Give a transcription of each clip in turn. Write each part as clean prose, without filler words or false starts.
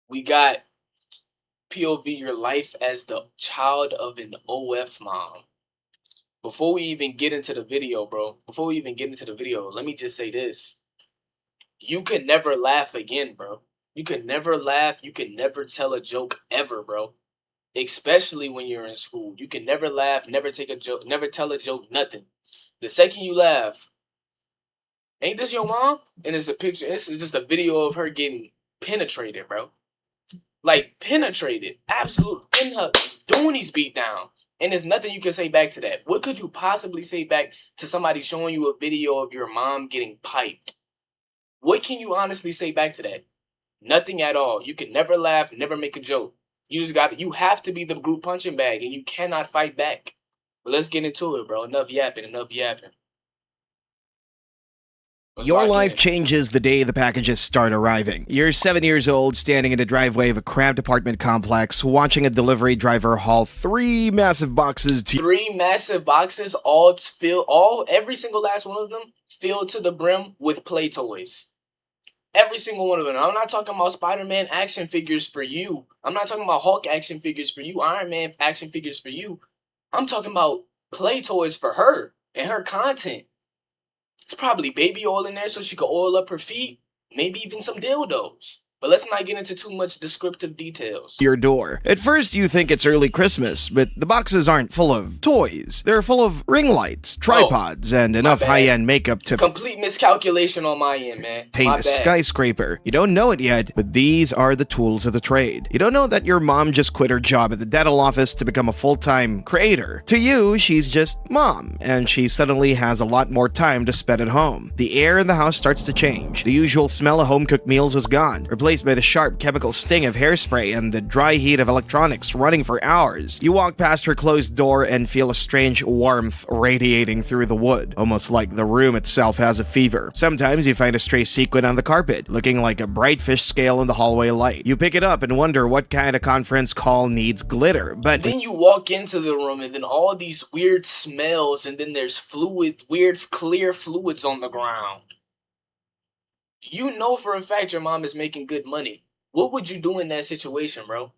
We got POV your life as the child of an OF mom. Before we even get into the video, bro, let me just say this. You could never laugh again, bro. You could never laugh. You could never tell a joke ever, bro. Especially when you're in school. You can never laugh, never take a joke, never tell a joke, nothing. The second you laugh, ain't this your mom? And it's a picture. This is just a video of her getting penetrated, bro. Like penetrated, absolute in her doing these beat down. And there's nothing you can say back to that. What could you possibly say back to somebody showing you a video of your mom getting piped? What can you honestly say back to that? Nothing at all. You can never laugh, never make a joke. You have to be the group punching bag and you cannot fight back. But let's get into it, bro. Enough yapping, enough yapping. Your life changes the day the packages start arriving. You're 7 years old, standing in the driveway of a cramped apartment complex, watching a delivery driver haul 3 massive boxes to 3 massive boxes, every single last one of them filled to the brim with play toys. Every single one of them. I'm not talking about Spider-Man action figures for you. I'm not talking about Hulk action figures for you. Iron Man action figures for you. I'm talking about play toys for her and her content. There's probably baby oil in there so she could oil up her feet. Maybe even some dildos. But let's not get into too much descriptive details. Your door. At first, you think it's early Christmas, but the boxes aren't full of toys. They're full of ring lights, tripods, and enough high-end makeup to complete miscalculation on my end, man. Paint a skyscraper. You don't know it yet, but these are the tools of the trade. You don't know that your mom just quit her job at the dental office to become a full-time creator. To you, she's just mom, and she suddenly has a lot more time to spend at home. The air in the house starts to change. The usual smell of home-cooked meals is gone, replaced by the sharp chemical sting of hairspray and the dry heat of electronics running for hours. You walk past her closed door and feel a strange warmth radiating through the wood, almost like the room itself has a fever. Sometimes you find a stray sequin on the carpet, looking like a bright fish scale in the hallway light. You pick it up and wonder what kind of conference call needs glitter, but then you walk into the room and then all these weird smells and then there's weird clear fluids on the ground. You know for a fact your mom is making good money. What would you do in that situation, bro?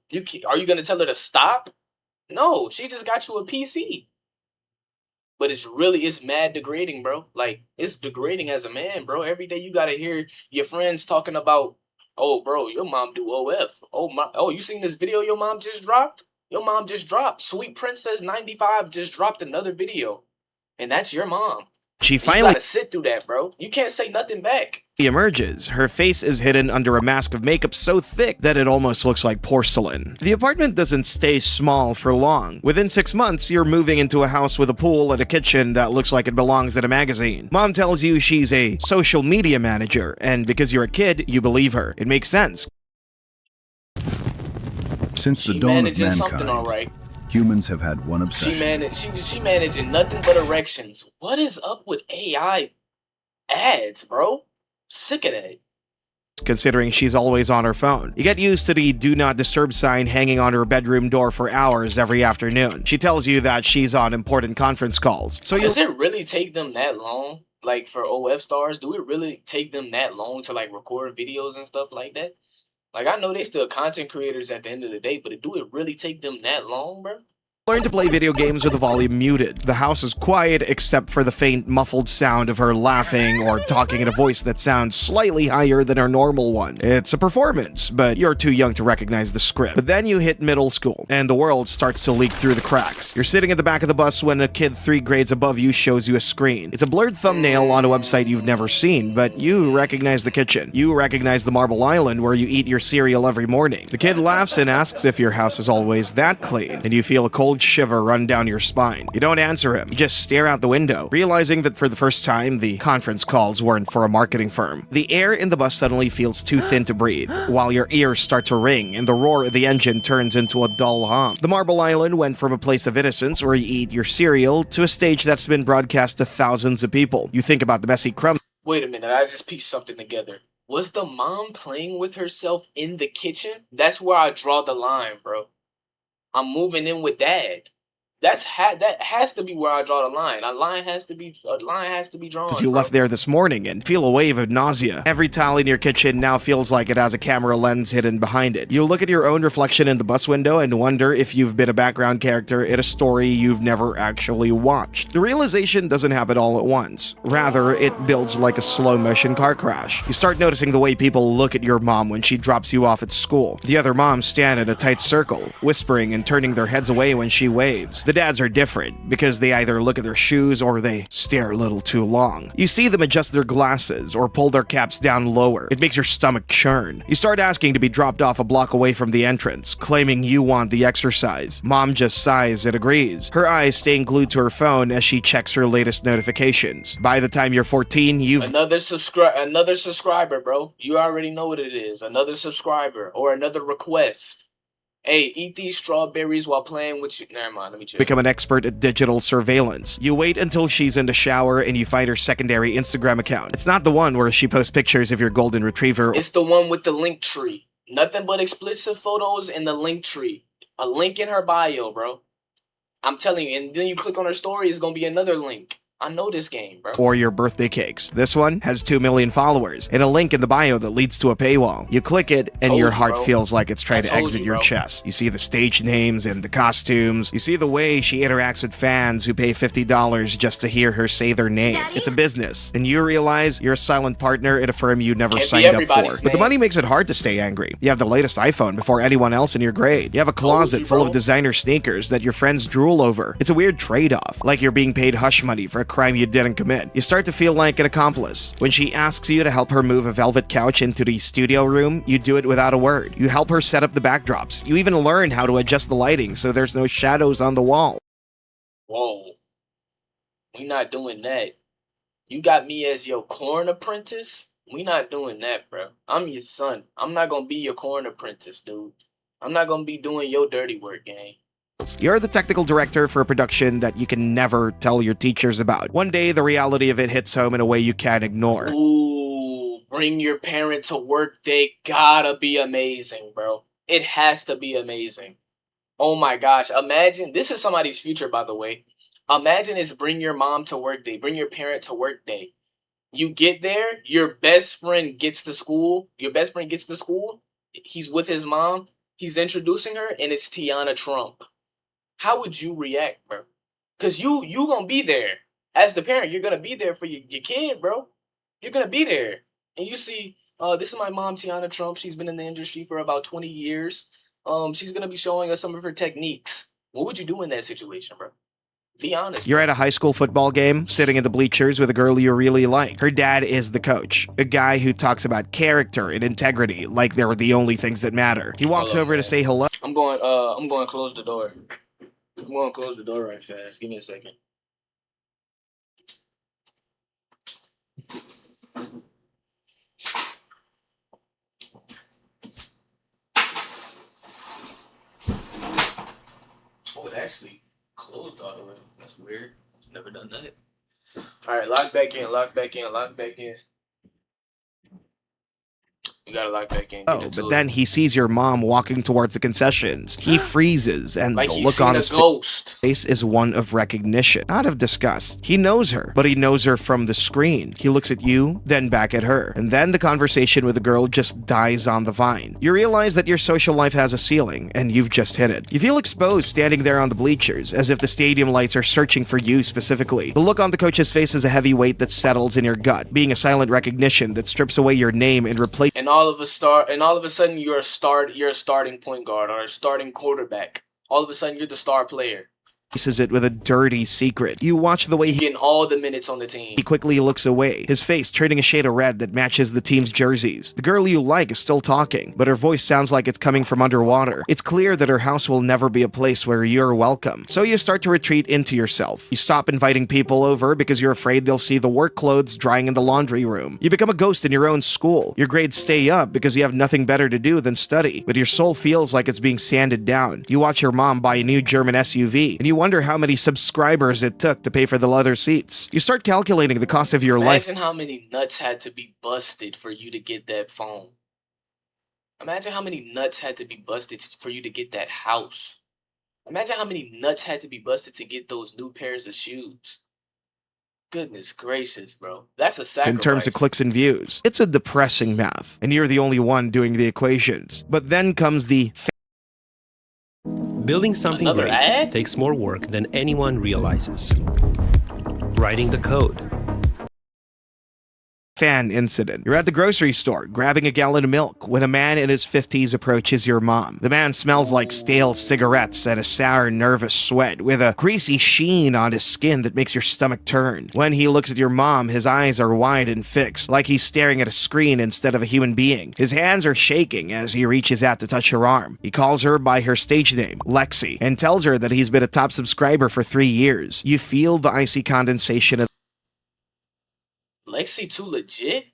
Are you going to tell her to stop? No, she just got you a PC. But it's mad degrading, bro. Like, it's degrading as a man, bro. Every day you got to hear your friends talking about, oh, bro, your mom do OF. Oh, you seen this video your mom just dropped? Your mom just dropped. Sweet Princess 95 just dropped another video. And that's your mom. She finally you gotta sit through that, bro. You can't say nothing back. Emerges. Her face is hidden under a mask of makeup so thick that it almost looks like porcelain. The apartment doesn't stay small for long. Within 6 months, you're moving into a house with a pool and a kitchen that looks like it belongs in a magazine. Mom tells you she's a social media manager, and because you're a kid, you believe her. It makes sense. Since the dawn of mankind, humans have had one obsession. She managing nothing but erections. What is up with AI ads, bro? Sick of that. Considering she's always on her phone. You get used to the do not disturb sign hanging on her bedroom door for hours every afternoon. She tells you that she's on important conference calls. So does it really take them that long? Like for OF stars, do it really take them that long to like record videos and stuff like that? Like, I know they still content creators at the end of the day, but do it really take them that long, bro? Learn to play video games with the volume muted. The house is quiet except for the faint muffled sound of her laughing or talking in a voice that sounds slightly higher than her normal one. It's a performance, but you're too young to recognize the script. But then you hit middle school, and the world starts to leak through the cracks. You're sitting at the back of the bus when a kid 3 grades above you shows you a screen. It's a blurred thumbnail on a website you've never seen, but you recognize the kitchen. You recognize the marble island where you eat your cereal every morning. The kid laughs and asks if your house is always that clean, and you feel a cold shiver run down your spine. You don't answer him. You just stare out the window, realizing that for the first time, the conference calls weren't for a marketing firm. The air in the bus suddenly feels too thin to breathe, while your ears start to ring and the roar of the engine turns into a dull hum. The Marble Island went from a place of innocence where you eat your cereal to a stage that's been broadcast to thousands of people. You think about the messy crumbs. Wait a minute, I just pieced something together. Was the mom playing with herself in the kitchen? That's where I draw the line, bro. I'm moving in with dad. That has to be where I draw the line. A line has to be drawn. Because you left there this morning and feel a wave of nausea. Every tile in your kitchen now feels like it has a camera lens hidden behind it. You look at your own reflection in the bus window and wonder if you've been a background character in a story you've never actually watched. The realization doesn't happen all at once. Rather, it builds like a slow-motion car crash. You start noticing the way people look at your mom when she drops you off at school. The other moms stand in a tight circle, whispering and turning their heads away when she waves. The dads are different because they either look at their shoes or they stare a little too long. You see them adjust their glasses or pull their caps down lower. It makes your stomach churn. You start asking to be dropped off a block away from the entrance, claiming you want the exercise. Mom just sighs and agrees, her eyes staying glued to her phone as she checks her latest notifications. By the time you're 14, you've another subscriber, bro. You already know what it is. Another subscriber or another request. Hey, eat these strawberries while playing with you. Never mind, let me check. Become an expert at digital surveillance. You wait until she's in the shower and you find her secondary Instagram account. It's not the one where she posts pictures of your golden retriever. It's the one with the link tree. Nothing but explicit photos in the link tree. A link in her bio, bro. I'm telling you, and then you click on her story, it's gonna be another link. I know this game, bro. Or your birthday cakes. This one has 2 million followers and a link in the bio that leads to a paywall. You click it and your heart feels like it's trying to exit your chest. You see the stage names and the costumes. You see the way she interacts with fans who pay $50 just to hear her say their name. Daddy? It's a business, and you realize you're a silent partner in a firm you never signed up for. But the money makes it hard to stay angry. You have the latest iPhone before anyone else in your grade. You have a closet full of designer sneakers that your friends drool over. It's a weird trade-off, like you're being paid hush money for a crime you didn't commit. You start to feel like an accomplice. When she asks you to help her move a velvet couch into the studio room, you do it without a word. You help her set up the backdrops. You even learn how to adjust the lighting so there's no shadows on the wall. Whoa. We not doing that. You got me as your corn apprentice? We not doing that, bro. I'm your son. I'm not gonna be your corn apprentice, dude. I'm not gonna be doing your dirty work, gang. You're the technical director for a production that you can never tell your teachers about. One day, the reality of it hits home in a way you can't ignore. Ooh, bring your parent to work. They gotta be amazing, bro. It has to be amazing. Oh my gosh. Imagine, this is somebody's future, by the way. Imagine it's bring your mom to work day. Bring your parent to work day. You get there, your best friend gets to school. He's with his mom. He's introducing her, and it's Tiana Trump. How would you react, bro? Because you gonna be there. As the parent, you're gonna be there for your kid, bro. You're gonna be there. And you see, this is my mom, Tiana Trump. She's been in the industry for about 20 years. She's gonna be showing us some of her techniques. What would you do in that situation, bro? Be honest. You're at a high school football game, sitting in the bleachers with a girl you really like. Her dad is the coach, a guy who talks about character and integrity like they're the only things that matter. He walks over to say hello. I'm going to close the door. I'm going to close the door right fast. Give me a second. Oh, it actually closed all the way. That's weird. Never done that. All right, lock back in. You gotta lock back in. Oh, but then he sees your mom walking towards the concessions. He freezes, and like the look on his face is one of recognition, not of disgust. He knows her, but he knows her from the screen. He looks at you, then back at her, and then the conversation with the girl just dies on the vine. You realize that your social life has a ceiling, and you've just hit it. You feel exposed standing there on the bleachers, as if the stadium lights are searching for you specifically. The look on the coach's face is a heavy weight that settles in your gut, being a silent recognition that strips away your name and replaces. And all of a sudden you're a starting point guard or a starting quarterback. All of a sudden you're the star player. Faces it with a dirty secret. You watch the way he's getting all the minutes on the team. He quickly looks away, his face turning a shade of red that matches the team's jerseys. The girl you like is still talking, but her voice sounds like it's coming from underwater. It's clear that her house will never be a place where you're welcome. So you start to retreat into yourself. You stop inviting people over because you're afraid they'll see the work clothes drying in the laundry room. You become a ghost in your own school. Your grades stay up because you have nothing better to do than study, but your soul feels like it's being sanded down. You watch your mom buy a new German SUV, and you wonder how many subscribers it took to pay for the leather seats. You start calculating the cost of your life. Imagine how many nuts had to be busted for you to get that phone. Imagine how many nuts had to be busted for you to get that house. Imagine how many nuts had to be busted to get those new pairs of shoes. Goodness gracious, bro. That's a sacrifice. In terms of clicks and views, it's a depressing math, and you're the only one doing the equations. But then comes the building something great takes more work than anyone realizes. Writing the code. Fan incident. You're at the grocery store grabbing a gallon of milk when a man in his 50s approaches your mom. The man smells like stale cigarettes and a sour, nervous sweat with a greasy sheen on his skin that makes your stomach turn. When he looks at your mom, his eyes are wide and fixed, like he's staring at a screen instead of a human being. His hands are shaking as he reaches out to touch her arm. He calls her by her stage name, Lexi, and tells her that he's been a top subscriber for 3 years. You feel the icy condensation of Lexi too legit?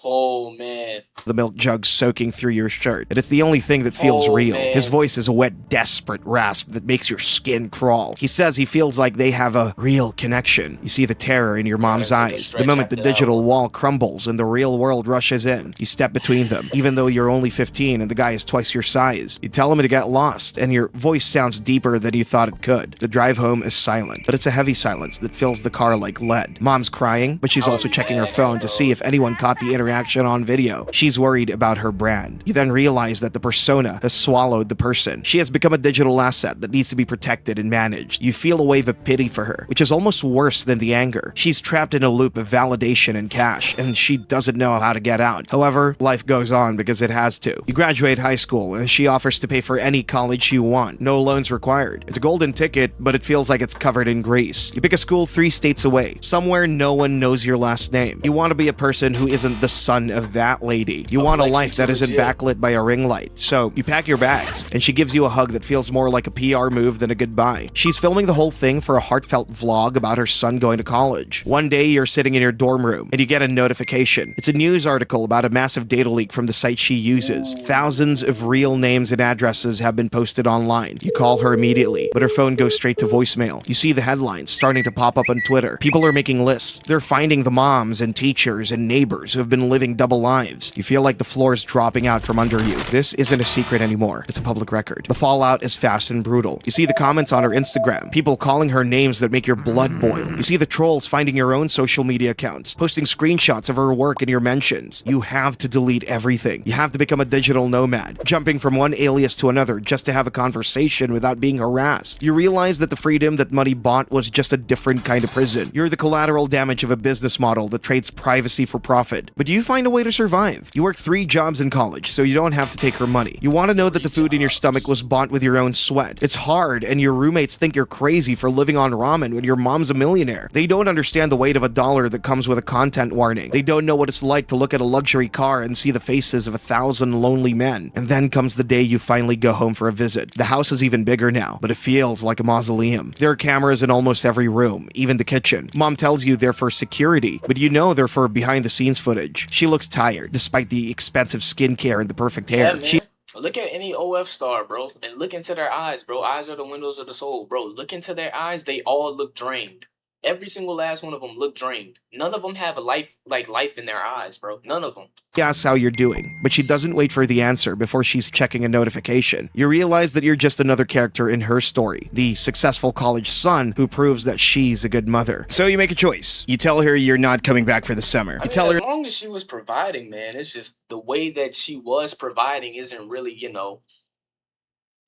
Oh, man. The milk jug soaking through your shirt. And it's the only thing that feels real. Man. His voice is a wet, desperate rasp that makes your skin crawl. He says he feels like they have a real connection. You see the terror in your mom's eyes. The moment the digital wall crumbles and the real world rushes in, you step between them, even though you're only 15 and the guy is twice your size. You tell him to get lost, and your voice sounds deeper than you thought it could. The drive home is silent, but it's a heavy silence that fills the car like lead. Mom's crying, but she's also checking her phone to see if anyone caught the interaction on video. She's worried about her brand. You then realize that the persona has swallowed the person. She has become a digital asset that needs to be protected and managed. You feel a wave of pity for her, which is almost worse than the anger. She's trapped in a loop of validation and cash, and she doesn't know how to get out. However, life goes on because it has to. You graduate high school, and she offers to pay for any college you want. No loans required. It's a golden ticket, but it feels like it's covered in grease. You pick a school 3 states away, somewhere no one knows your last name. You want to be a person who isn't the son of that lady. You want a life that isn't backlit by a ring light. So you pack your bags, and she gives you a hug that feels more like a PR move than a goodbye. She's filming the whole thing for a heartfelt vlog about her son going to college. One day you're sitting in your dorm room, and you get a notification. It's a news article about a massive data leak from the site she uses. Thousands of real names and addresses have been posted online. You call her immediately, but her phone goes straight to voicemail. You see the headlines starting to pop up on Twitter. People are making lists. They're finding the moms and teachers and neighbors who have been living double lives. You feel like the floor is dropping out from under you. This isn't a secret anymore. It's a public record. The fallout is fast and brutal. You see the comments on her Instagram, people calling her names that make your blood boil. You see the trolls finding your own social media accounts, posting screenshots of her work in your mentions. You have to delete everything. You have to become a digital nomad, jumping from one alias to another just to have a conversation without being harassed. You realize that the freedom that money bought was just a different kind of prison. You're the collateral damage of a business model that trades privacy for profit. But do you find a way to survive? You work 3 jobs in college, so you don't have to take her money. You want to know that the food in your stomach was bought with your own sweat. It's hard, and your roommates think you're crazy for living on ramen when your mom's a millionaire. They don't understand the weight of a dollar that comes with a content warning. They don't know what it's like to look at a luxury car and see the faces of 1,000 lonely men. And then comes the day you finally go home for a visit. The house is even bigger now, but it feels like a mausoleum. There are cameras in almost every room, even the kitchen. Mom tells you they're for security, but you know they're for behind-the-scenes footage. She looks tired, despite the expensive skincare and the perfect hair. Yeah, look at any OF star, bro, and look into their eyes, bro. Eyes are the windows of the soul, bro. Look into their eyes. They all look drained. Every single last one of them look drained. None of them have a life in their eyes, bro. None of them. She asks how you're doing, but she doesn't wait for the answer before she's checking a notification. You realize that you're just another character in her story, the successful college son who proves that she's a good mother. So you make a choice. You tell her you're not coming back for the summer. I mean, as long as she was providing, man, it's just the way that she was providing isn't really, you know,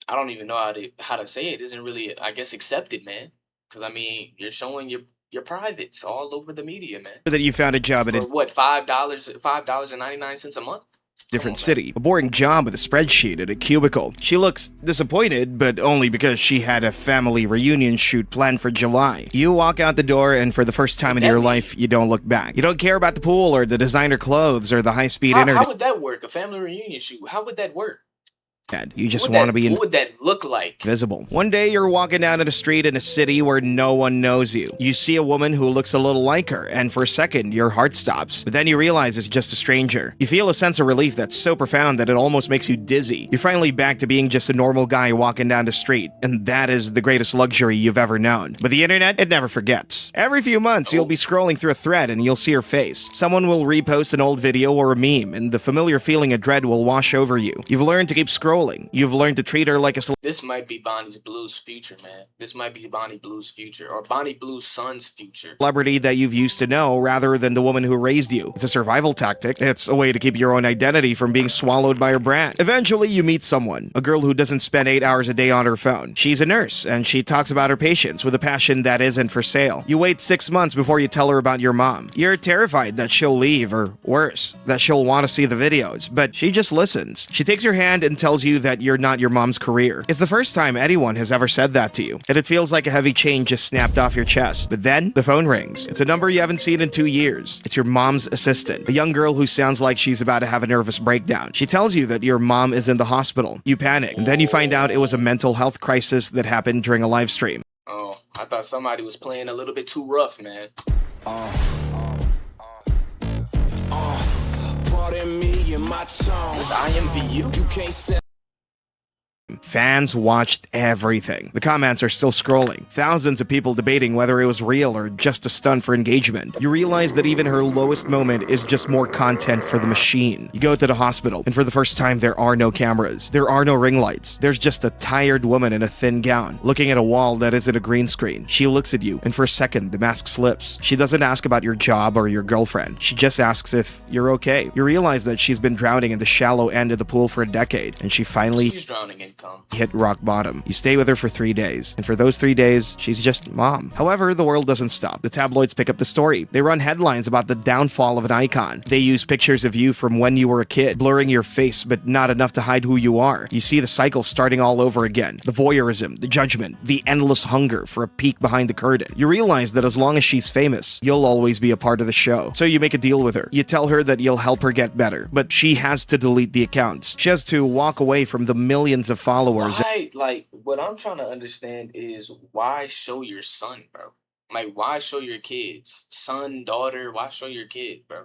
I don't even know how to say it. Isn't really, I guess, accepted, man. Because, I mean, you're showing your privates all over the media, man. That you found a job at what, $5.99 a month? Different city. A boring job with a spreadsheet at a cubicle. She looks disappointed, but only because she had a family reunion shoot planned for July. You walk out the door, and for the first time in your life, you don't look back. You don't care about the pool or the designer clothes or the high-speed internet. How would that work? A family reunion shoot? How would that work? You just want to be what would that look like? Visible. One day you're walking down a street in a city where no one knows you. You see a woman who looks a little like her, and for a second your heart stops. But then you realize it's just a stranger. You feel a sense of relief that's so profound that it almost makes you dizzy. You're finally back to being just a normal guy walking down the street, and that is the greatest luxury you've ever known. But the internet, it never forgets. Every few months you'll be scrolling through a thread and you'll see her face. Someone will repost an old video or a meme, and the familiar feeling of dread will wash over you. You've learned to keep scrolling scrolling. You've learned to treat her like a This might be Bonnie Blue's future, man. This might be Bonnie Blue's future, or Bonnie Blue's son's future. Celebrity that you've used to know rather than the woman who raised you. It's a survival tactic. It's a way to keep your own identity from being swallowed by her brand. Eventually, you meet someone, a girl who doesn't spend 8 hours a day on her phone. She's a nurse, and she talks about her patients with a passion that isn't for sale. You wait 6 months before you tell her about your mom. You're terrified that she'll leave, or worse, that she'll want to see the videos, but she just listens. She takes your hand and tells you that you're not your mom's career. It's the first time anyone has ever said that to you, and it feels like a heavy chain just snapped off your chest. But then, the phone rings. It's a number you haven't seen in 2 years. It's your mom's assistant, a young girl who sounds like she's about to have a nervous breakdown. She tells you that your mom is in the hospital. You panic, and then you find out it was a mental health crisis that happened during a live stream. Oh, I thought somebody was playing a little bit too rough, man. This IMVU? You can't say. Fans watched everything. The comments are still scrolling. Thousands of people debating whether it was real or just a stunt for engagement. You realize that even her lowest moment is just more content for the machine. You go to the hospital, and for the first time, there are no cameras. There are no ring lights. There's just a tired woman in a thin gown, looking at a wall that isn't a green screen. She looks at you, and for a second, the mask slips. She doesn't ask about your job or your girlfriend. She just asks if you're okay. You realize that she's been drowning in the shallow end of the pool for a decade, and she's drowning in cum. Hit rock bottom. You stay with her for 3 days, and for those 3 days, she's just mom. However, the world doesn't stop. The tabloids pick up the story. They run headlines about the downfall of an icon. They use pictures of you from when you were a kid, blurring your face, but not enough to hide who you are. You see the cycle starting all over again. The voyeurism, the judgment, the endless hunger for a peek behind the curtain. You realize that as long as she's famous, you'll always be a part of the show. So you make a deal with her. You tell her that you'll help her get better, but she has to delete the accounts. She has to walk away from the millions of followers. Like, what I'm trying to understand is why show your son, bro? Like, why show your kids? Son, daughter, why show your kid, bro?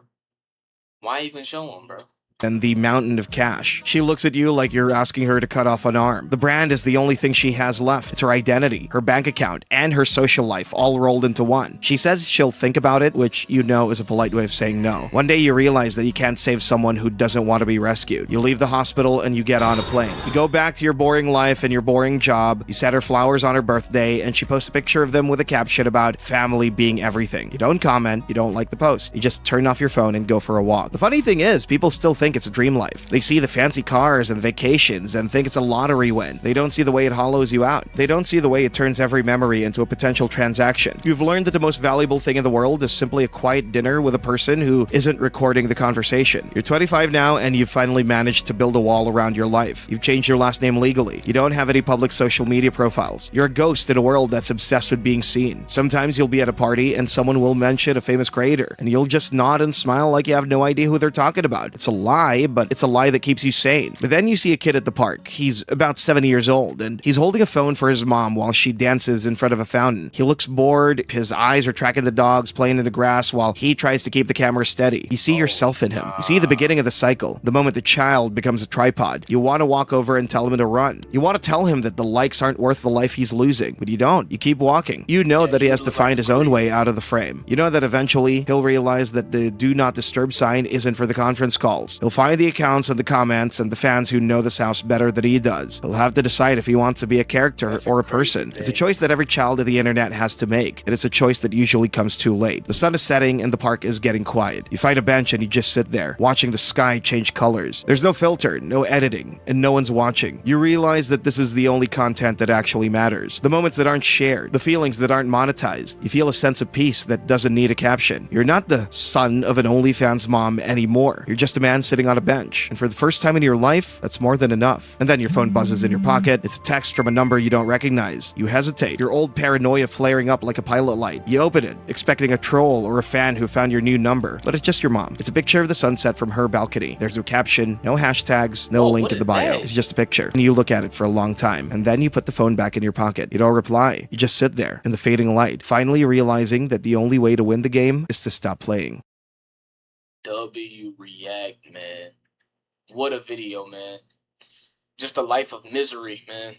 Why even show them, bro? And the mountain of cash. She looks at you like you're asking her to cut off an arm. The brand is the only thing she has left. It's her identity, her bank account, and her social life all rolled into one. She says she'll think about it, which you know is a polite way of saying no. One day you realize that you can't save someone who doesn't want to be rescued. You leave the hospital and you get on a plane. You go back to your boring life and your boring job. You set her flowers on her birthday, and she posts a picture of them with a caption about family being everything. You don't comment, you don't like the post. You just turn off your phone and go for a walk. The funny thing is, people still think it's a dream life. They see the fancy cars and vacations and think it's a lottery win. They don't see the way it hollows you out. They don't see the way it turns every memory into a potential transaction. You've learned that the most valuable thing in the world is simply a quiet dinner with a person who isn't recording the conversation. You're 25 now, and you've finally managed to build a wall around your life. You've changed your last name legally. You don't have any public social media profiles. You're a ghost in a world that's obsessed with being seen. Sometimes you'll be at a party and someone will mention a famous creator, and you'll just nod and smile like you have no idea who they're talking about. It's a lie, but it's a lie that keeps you sane. But then you see a kid at the park. He's about 7 years old, and he's holding a phone for his mom while she dances in front of a fountain. He looks bored. His eyes are tracking the dogs playing in the grass while he tries to keep the camera steady. You see yourself in him. You see the beginning of the cycle, the moment the child becomes a tripod. You want to walk over and tell him to run. You want to tell him that the likes aren't worth the life he's losing, but you don't. You keep walking. You know that he has to find his own way out of the frame. You know that eventually he'll realize that the do not disturb sign isn't for the conference calls. He'll find the accounts and the comments and the fans who know this house better than he does. He'll have to decide if he wants to be a character or a person. It's a choice that every child of the internet has to make, and it's a choice that usually comes too late. The sun is setting and the park is getting quiet. You find a bench and you just sit there, watching the sky change colors. There's no filter, no editing, and no one's watching. You realize that this is the only content that actually matters. The moments that aren't shared, the feelings that aren't monetized. You feel a sense of peace that doesn't need a caption. You're not the son of an OnlyFans mom anymore. You're just a man sitting on a bench, and for the first time in your life, that's more than enough. And then your phone buzzes in your pocket. It's a text from a number you don't recognize. You hesitate, your old paranoia flaring up like a pilot light. You open it, expecting a troll or a fan who found your new number, but it's just your mom. It's a picture of the sunset from her balcony. There's no caption, no hashtags, no link in the bio. It's just a picture. And you look at it for a long time, and then you put the phone back in your pocket. You don't reply. You just sit there in the fading light, finally realizing that the only way to win the game is to stop playing. W React, man. What a video, man. Just a life of misery, man.